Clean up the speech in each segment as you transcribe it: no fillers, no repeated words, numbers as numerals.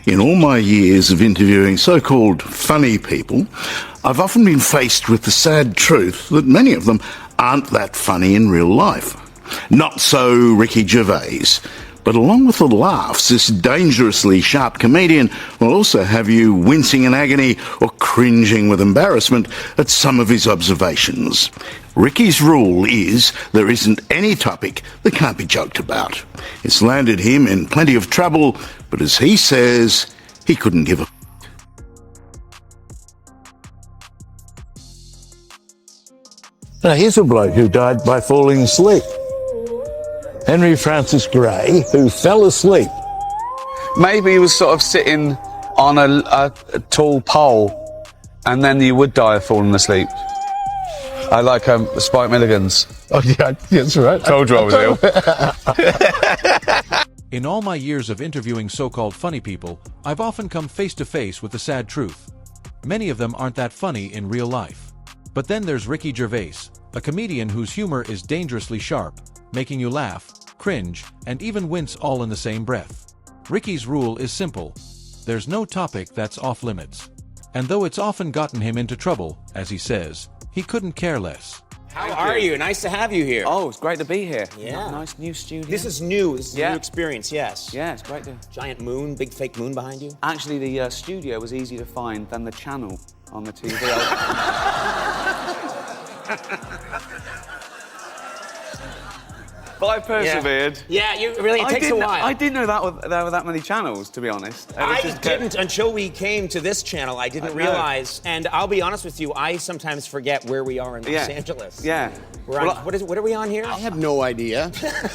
In all my years of interviewing so-called funny people, I've often been faced with the sad truth that many of them aren't that funny in real life. Not so Ricky Gervais. But along with the laughs, this dangerously sharp comedian will also have you wincing in agony or cringing with embarrassment at some of his observations. Ricky's rule is there isn't any topic that can't be joked about. It's landed him in plenty of trouble, but as he says, he couldn't give a Now here's a bloke who died by falling asleep. Henry Francis Gray, who fell asleep. Maybe he was sort of sitting on a tall pole, and then you would die of falling asleep. I like Spike Milligan's. Oh yeah, that's right. Told you I was ill. In all my years of interviewing so-called funny people, I've often come face to face with the sad truth. Many of them aren't that funny in real life. But then there's Ricky Gervais, a comedian whose humor is dangerously sharp, making you laugh, cringe, and even wince all in the same breath. Ricky's rule is simple. There's no topic that's off limits. And though it's often gotten him into trouble, as he says, he couldn't care less. How are you? Nice to have you here. Oh, it's great to be here. Yeah. Nice new studio. This is new. This is a new experience, yes. Yeah, it's great to... Giant moon, big fake moon behind you. Actually, the studio was easier to find than the channel on the TV. But I persevered. Yeah, you really, it takes a while. I didn't know there were that many channels, to be honest. I didn't until we came to this channel. I didn't realize, and I'll be honest with you, I sometimes forget where we are in Los Angeles. Yeah. We're on, what are we on here? I have no idea.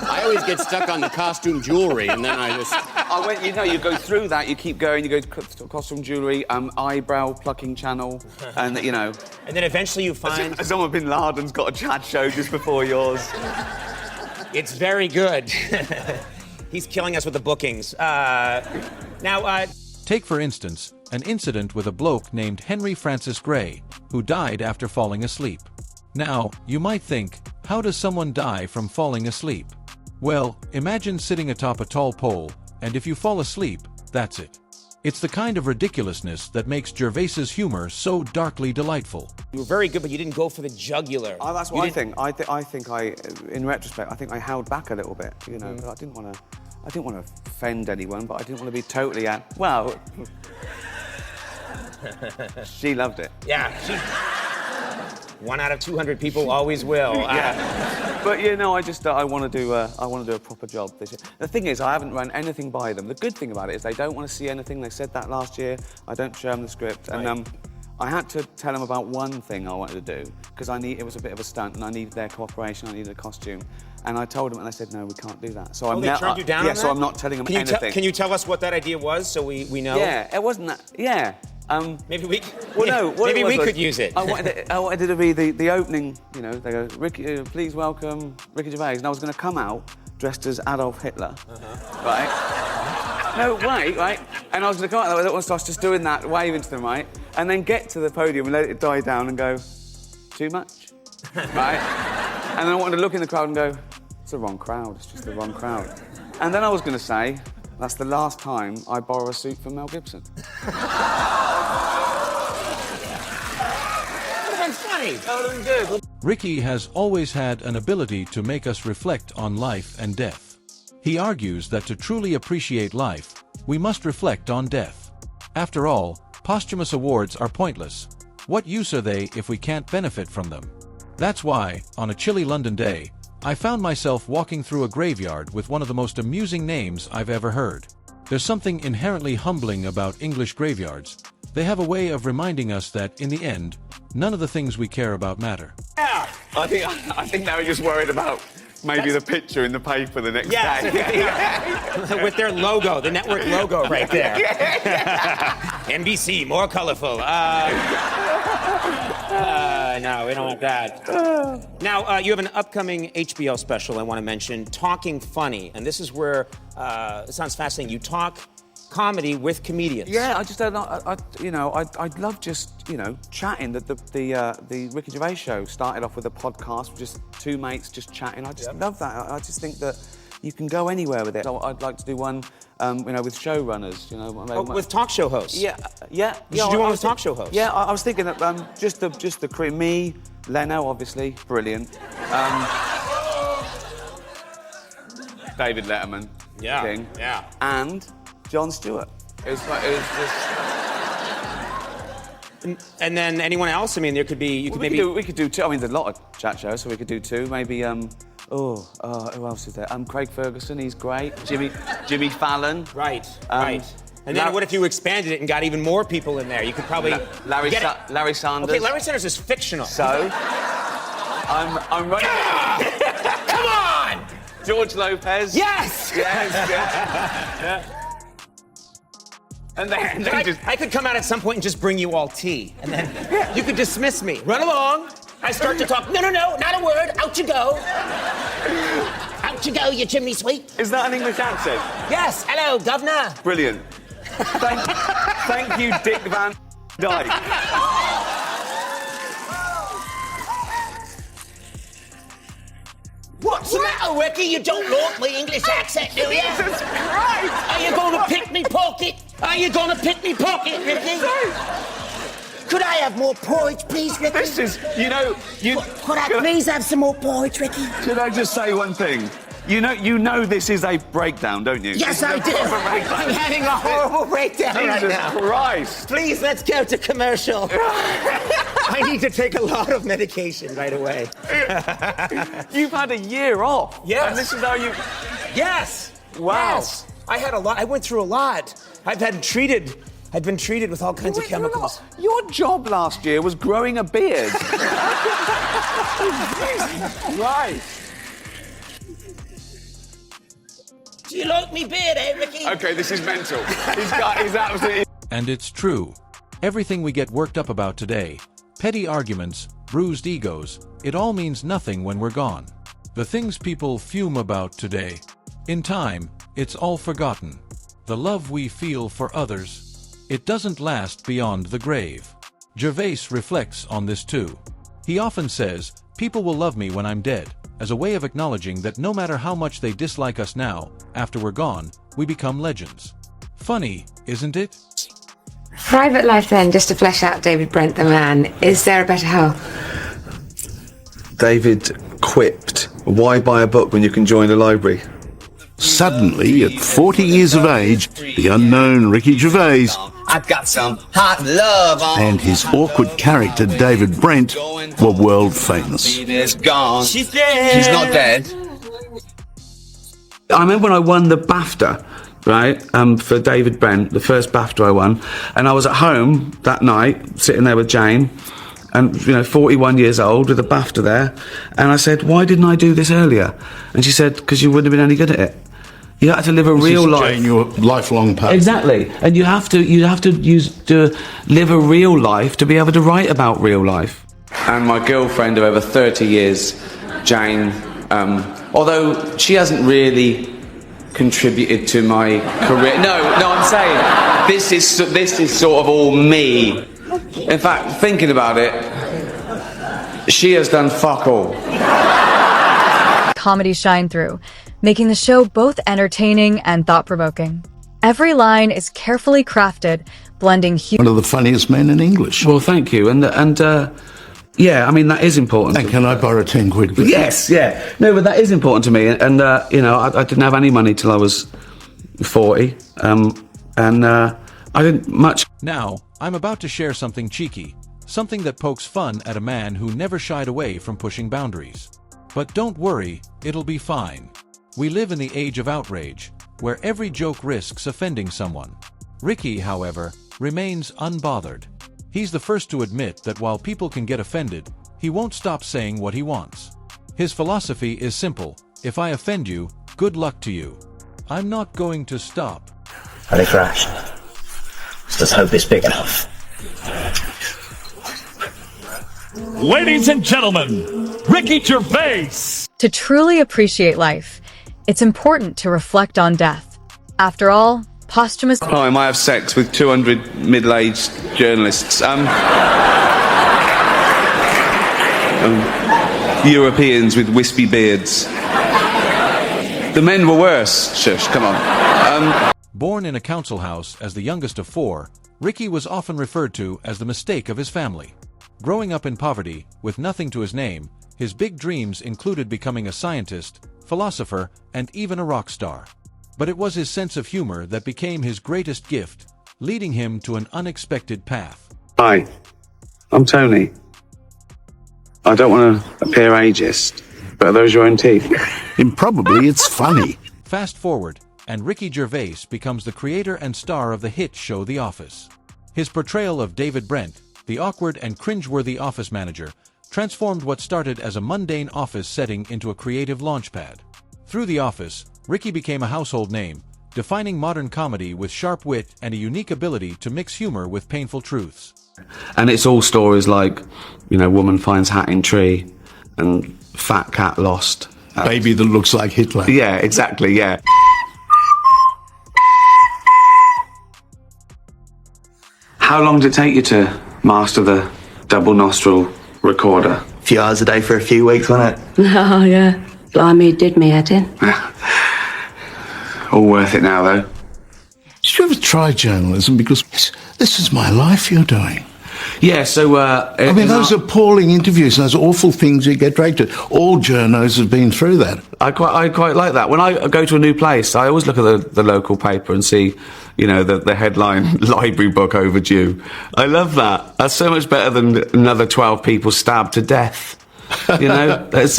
I always get stuck on the costume jewelry, and then I just... I went, you go through that, you keep going, you go to costume jewelry, eyebrow plucking channel, and, And then eventually you find... Osama bin Laden's got a chat show just before yours. It's very good. He's killing us with the bookings. Take, for instance, an incident with a bloke named Henry Francis Gray, who died after falling asleep. Now, you might think, how does someone die from falling asleep? Well, imagine sitting atop a tall pole, and if you fall asleep, that's it. It's the kind of ridiculousness that makes Gervais's humor so darkly delightful. You were very good, but you didn't go for the jugular. Oh, that's what I think. I think in retrospect, I think I held back a little bit. I didn't want to offend anyone, but I didn't want to be totally well. She loved it. Yeah, 1 out of 200 people always will. But I want to do a proper job this year. The thing is, I haven't run anything by them. The good thing about it is they don't want to see anything. They said that last year. I don't show them the script, and I had to tell them about one thing I wanted to do because it was a bit of a stunt, and I needed their cooperation. I needed a costume, and I told them, and they said, "No, we can't do that." So they turned you down. Yeah, so I'm not telling them anything. Can you tell us what that idea was, so we know? Yeah, it wasn't that. Yeah. Maybe we. Well, no. Maybe we could use it. I wanted it to be the opening. They go, Ricky, please welcome Ricky Gervais, and I was going to come out dressed as Adolf Hitler, right? No, wait, right? And I was going to come out there, so I was just doing that, waving to them, right? And then get to the podium and let it die down and go, too much, right? And then I wanted to look in the crowd and go, it's the wrong crowd. It's just the wrong crowd. And then I was going to say, that's the last time I borrow a suit from Mel Gibson. Ricky has always had an ability to make us reflect on life and death. He argues that to truly appreciate life, we must reflect on death. After all, posthumous awards are pointless. What use are they if we can't benefit from them? That's why, on a chilly London day, I found myself walking through a graveyard with one of the most amusing names I've ever heard. There's something inherently humbling about English graveyards. They have a way of reminding us that, in the end, none of the things we care about matter. Yeah. I think they were just worried about maybe the picture in the paper the next day. Yeah. With their logo, the network logo right there. NBC, more colorful. No, we don't want that. Now, you have an upcoming HBO special I want to mention, Talking Funny, and this is where it sounds fascinating. You talk comedy with comedians. Yeah, I love just chatting. The Ricky Gervais show started off with a podcast with just two mates just chatting. I just love that. I just think that you can go anywhere with it. So I'd like to do one, you know, with showrunners, you know. With talk show hosts? Yeah, yeah. You should do one with talk show hosts. Yeah, I was thinking that just the crew. Me, Leno, obviously, brilliant. David Letterman, King. Yeah. And Jon Stewart. It was just... And then anyone else? I mean, there could be, We could do two. I mean, there's a lot of chat shows, so we could do two. Maybe, who else is there? Craig Ferguson, he's great. Jimmy Fallon. Right, right. And then what if you expanded it and got even more people in there? You could probably Larry Sanders. Okay, Larry Sanders is fictional. So, I'm right. Come on! George Lopez. Yes! Yes. And then I could come out at some point and just bring you all tea, and then you could dismiss me. Run along. I start to talk. No, not a word. Out you go. Out you go, you chimney sweep. Is that an English accent? Yes. Hello, governor. Brilliant. Thank you, Dick Van Dyke. What's the matter, Ricky? You don't like my English accent, do you? Jesus Christ! Are you going to pick me pocket? Are you going to pick me pocket, Ricky? Could I have more porridge, please, Ricky? This is, you know, Could I please have some more porridge, Ricky? Should I just say one thing? You know this is a breakdown, don't you? Yes, I do. I'm having a horrible breakdown right now. Jesus Christ. Please, let's go to commercial. I need to take a lot of medication right away. You've had a year off. Yes. And this is how you... Yes. Wow. Yes. I had a lot. I went through a lot. I've been treated with all kinds of chemicals. Your job last year was growing a beard. Right. Do you like me beard, eh, Ricky? Okay, this is mental. He's absolutely... And it's true. Everything we get worked up about today, petty arguments, bruised egos, it all means nothing when we're gone. The things people fume about today, in time, it's all forgotten. The love we feel for others, it doesn't last beyond the grave. Gervais reflects on this too. He often says, people will love me when I'm dead, as a way of acknowledging that no matter how much they dislike us now, after we're gone, we become legends. Funny, isn't it? Private life then, just to flesh out David Brent the man, is there a better half? David quipped, why buy a book when you can join a library? Suddenly, at 40 years of age, the unknown Ricky Gervais I got some hot love on. and his awkward character David Brent were world famous. It's gone. She's dead. She's not dead. I remember when I won the BAFTA, right, for David Brent, the first BAFTA I won, and I was at home that night, sitting there with Jane, and, 41 years old with a BAFTA there, and I said, why didn't I do this earlier? And she said, because you wouldn't have been any good at it. You had to live a real life. Jane, your lifelong partner. Exactly, and you have to live a real life to be able to write about real life. And my girlfriend of over 30 years, Jane, although she hasn't really contributed to my career. No, I'm saying this is sort of all me. In fact, thinking about it, she has done fuck all. Comedy shine through, making the show both entertaining and thought-provoking. Every line is carefully crafted, blending One of the funniest men in English. Well, thank you, and yeah, I mean that is important. And can I borrow 10 quid? Yes, yeah. No, but that is important to me, and I didn't have any money till I was 40, and I didn't much. Now, I'm about to share something cheeky, something that pokes fun at a man who never shied away from pushing boundaries. But don't worry, it'll be fine. We live in the age of outrage, where every joke risks offending someone. Ricky, however, remains unbothered. He's the first to admit that while people can get offended, he won't stop saying what he wants. His philosophy is simple: if I offend you, good luck to you. I'm not going to stop. And it crashed. Let's hope it's big enough. Ladies and gentlemen, Ricky Gervais. To truly appreciate life, it's important to reflect on death. After all, posthumous... Oh, I might have sex with 200 middle-aged journalists. Europeans with wispy beards. The men were worse. Shush, come on. Born in a council house as the youngest of 4, Ricky was often referred to as the mistake of his family. Growing up in poverty, with nothing to his name, his big dreams included becoming a scientist, philosopher, and even a rock star. But it was his sense of humor that became his greatest gift, leading him to an unexpected path. Hi, I'm Tony. I don't want to appear ageist, but are those your own teeth? Improbably, it's funny. Fast forward, and Ricky Gervais becomes the creator and star of the hit show The Office. His portrayal of David Brent, the awkward and cringeworthy office manager, transformed what started as a mundane office setting into a creative launchpad. Through The Office, Ricky became a household name, defining modern comedy with sharp wit and a unique ability to mix humor with painful truths. And it's all stories like, woman finds hat in tree and fat cat lost. Baby that looks like Hitler. Yeah, exactly, yeah. How long did it take you to master the double nostril recorder? A few hours a day for a few weeks, wasn't it? Oh, yeah. Blimey, it did me head in. All worth it now, though. Did you ever try journalism? Because this is my life you're doing. Yeah, so... those appalling interviews, those awful things you get dragged to. All journos have been through that. I quite like that. When I go to a new place, I always look at the local paper and see, the headline, library book overdue. I love that. That's so much better than another 12 people stabbed to death. If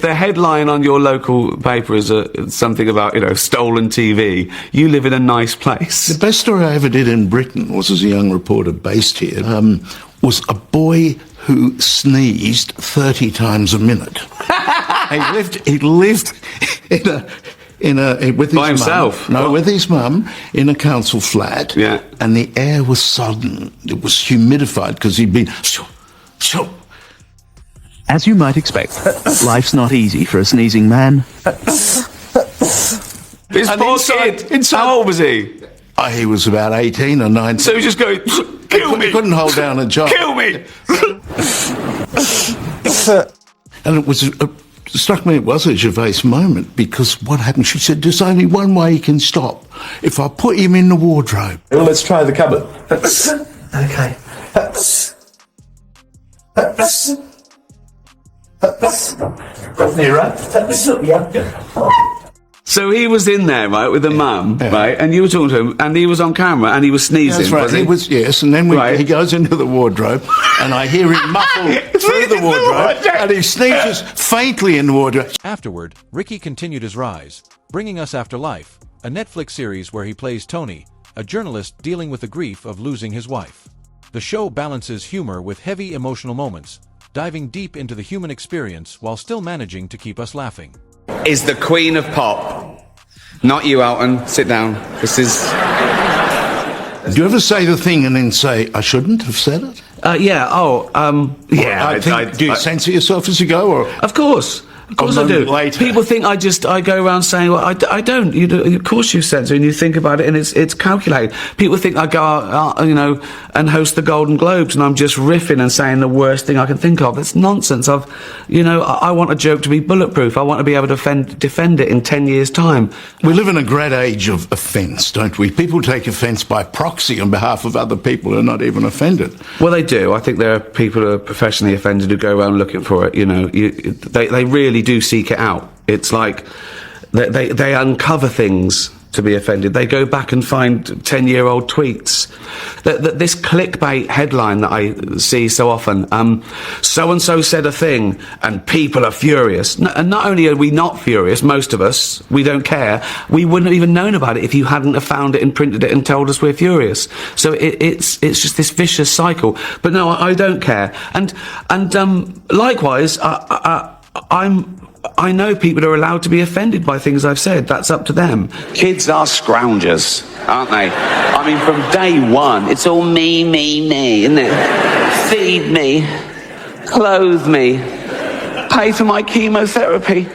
the headline on your local paper is something about, stolen TV, you live in a nice place. The best story I ever did in Britain was as a young reporter based here, was a boy who sneezed 30 times a minute. he lived with his by himself? Mum, no, with his mum in a council flat. Yeah. And the air was sodden. It was humidified because he'd been... As you might expect, life's not easy for a sneezing man. This poor kid! How old was he? He was about 18 or 19. So he was just going, kill me! He couldn't hold down a job. Kill me! And it struck me it was a Gervais moment, because what happened, she said, there's only one way he can stop. If I put him in the wardrobe. Well, let's try the cupboard. Okay. So he was in there, right, with the mum, right, and you were talking to him, and he was on camera, and he was sneezing. That's right. Was he? Yes, and then he goes into the wardrobe, and I hear him muffle through the wardrobe, and he sneezes faintly in the wardrobe. Afterward, Ricky continued his rise, bringing us After Life, a Netflix series where he plays Tony, a journalist dealing with the grief of losing his wife. The show balances humor with heavy emotional moments, diving deep into the human experience while still managing to keep us laughing. Is the queen of pop. Not you, Alton. Sit down. This is... Do you ever say the thing and then say, I shouldn't have said it? Yeah, do you censor yourself as you go? Or? Of course I do. Later. People think I go around saying, well, I don't. Of course you censor, and you think about it, and it's calculated. People think I go out, and host the Golden Globes, and I'm just riffing and saying the worst thing I can think of. It's nonsense. I want a joke to be bulletproof. I want to be able to defend it in 10 years' time. We live in a great age of offence, don't we? People take offence by proxy on behalf of other people who are not even offended. Well, they do. I think there are people who are professionally offended who go around looking for it. They really do seek it out. It's like they uncover things to be offended. They go back and find 10-year-old tweets. This clickbait headline that I see so often, so-and-so said a thing and people are furious. And not only are we not furious, most of us, we don't care, we wouldn't have even known about it if you hadn't have found it and printed it and told us we're furious. So it's just this vicious cycle. But no, I don't care. And likewise, I know people are allowed to be offended by things I've said. That's up to them. Kids are scroungers, aren't they? I mean, from day one, it's all me, isn't it? Feed me, clothe me, pay for my chemotherapy.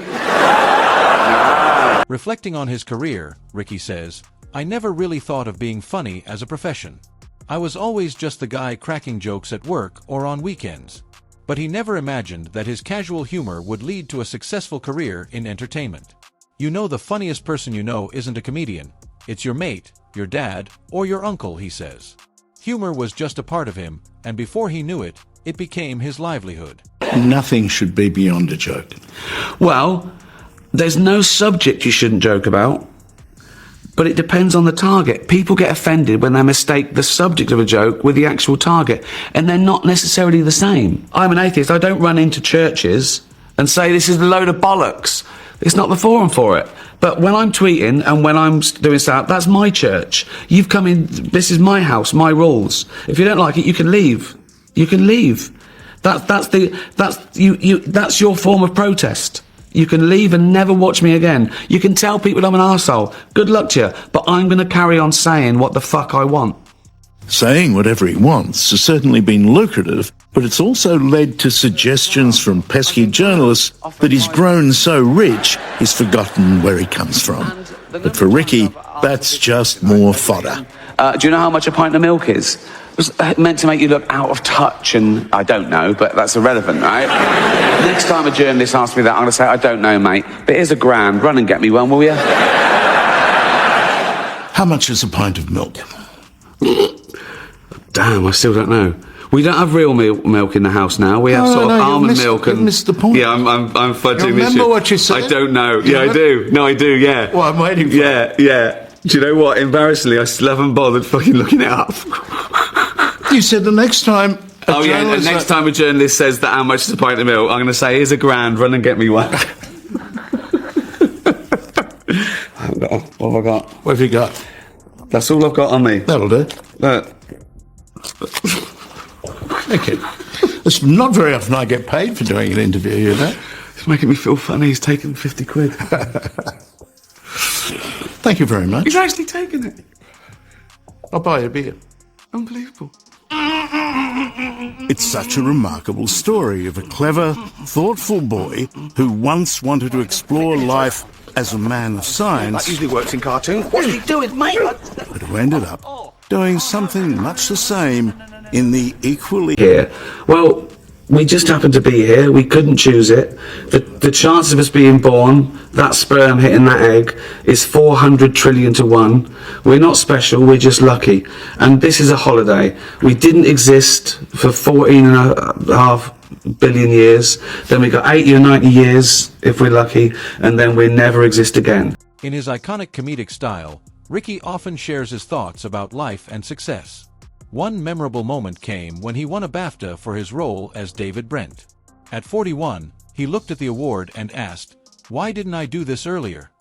Reflecting on his career, Ricky says, I never really thought of being funny as a profession. I was always just the guy cracking jokes at work or on weekends. But he never imagined that his casual humor would lead to a successful career in entertainment. You know the funniest person you know isn't a comedian. It's your mate, your dad, or your uncle, he says. Humor was just a part of him, and before he knew it, it became his livelihood. Nothing should be beyond a joke. Well, there's no subject you shouldn't joke about, but it depends on the target. People get offended when they mistake the subject of a joke with the actual target, and they're not necessarily the same. I'm an atheist. I don't run into churches and say this is a load of bollocks. It's not the forum for it. But when I'm tweeting and when I'm doing stuff, that's my church. You've come in, this is my house, my rules. If you don't like it, you can leave. You can leave. That's your form of protest. You can leave and never watch me again. You can tell people I'm an arsehole. Good luck to you. But I'm going to carry on saying what the fuck I want. Saying whatever he wants has certainly been lucrative, but it's also led to suggestions from pesky journalists that he's grown so rich he's forgotten where he comes from. But for Ricky, that's just more fodder. Do you know how much a pint of milk is? It was meant to make you look out of touch, and I don't know, but that's irrelevant, right? Next time a journalist asks me that, I'm going to say, I don't know, mate, but here's £1. Run and get me one, will you? How much is a pint of milk? Damn, I still don't know. We don't have real milk in the house now. We have almond milk and... You missed the point. Yeah, I'm fudging you this. Remember what you said? I don't know. Yeah, I do. No, I do, yeah. Well, I'm waiting for it. Yeah. Do you know what? Embarrassingly, I still haven't bothered fucking looking it up. You said the next time... the next time a journalist says that how much is a pint of milk, I'm going to say, here's £1, run and get me one. What have I got? What have you got? That's all I've got on me. That'll do. Thank you. It's not very often I get paid for doing an interview, you know. It's making me feel funny. He's taken 50 quid. Thank you very much. He's actually taken it. I'll buy you a beer. Unbelievable. It's such a remarkable story of a clever, thoughtful boy who once wanted to explore life as a man of science. That usually works in cartoons. What are you doing, mate? But who ended up doing something much the same in the equally... Here. Well, we just happened to be here. We couldn't choose it. The chance of us being born, that sperm hitting that egg, is 400 trillion to 1. We're not special, we're just lucky. And this is a holiday. We didn't exist for 14.5 billion years. Then we got 80 or 90 years, if we're lucky, and then we never exist again. In his iconic comedic style, Ricky often shares his thoughts about life and success. One memorable moment came when he won a BAFTA for his role as David Brent. At 41, he looked at the award and asked, "Why didn't I do this earlier?"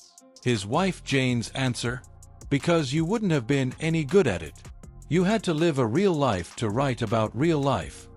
His wife Jane's answer, "Because you wouldn't have been any good at it. You had to live a real life to write about real life."